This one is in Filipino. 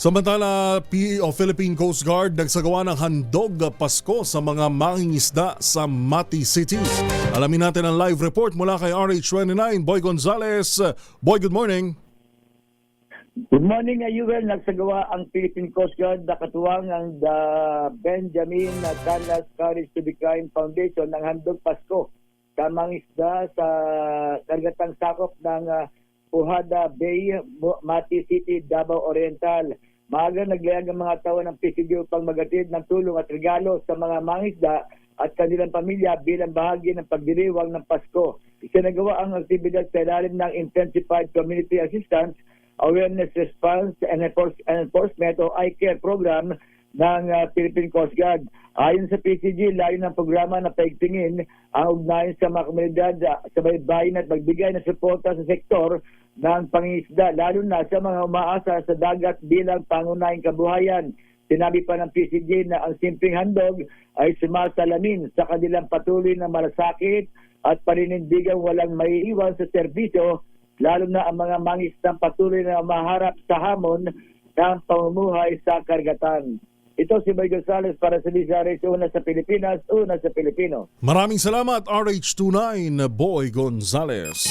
Samantala, Philippine Coast Guard nagsagawa ng handog Pasko sa mga mangingisda sa Mati City. Alamin natin ang live report mula kay RH29, Boy Gonzales. Boy, good morning. Good morning, Yuel. Nagsagawa ang Philippine Coast Guard na katuwang ang the Benjamin Canlas Courage to be Kind Foundation ng handog Pasko sa mangisda sa kargatang sakop ng Puhada Bay, Mati City, Davao Oriental. Maaga naglayag ang mga tao ng PCG upang magatid ng tulong at regalo sa mga mangisda at kanilang pamilya bilang bahagi ng pagdiriwang ng Pasko. Isinagawa ang aktibidad sa ilalim ng Intensified Community Assistance, Awareness Response and Enforcement o I-CARE program ng Philippine Coast Guard. Ayon sa PCG, layo ng programa na paigtingin ang ugnayan sa mga komunidad sa baybayin at magbigay ng suporta sa sektor ng pangingisda, lalo na sa mga umaasa sa dagat bilang pangunahing kabuhayan. Sinabi pa ng PCG na ang simpleng handog ay sumasalamin sa kanilang patuloy na malasakit at paninindigang walang maiiwan sa serbisyo, lalo na ang mga mangisdang patuloy na maharap sa hamon ng pamumuhay sa karagatan. Ito si Boy Gonzales para sa DZRH, una sa Pilipinas, una sa Pilipino. Maraming salamat RH29, Boy Gonzales.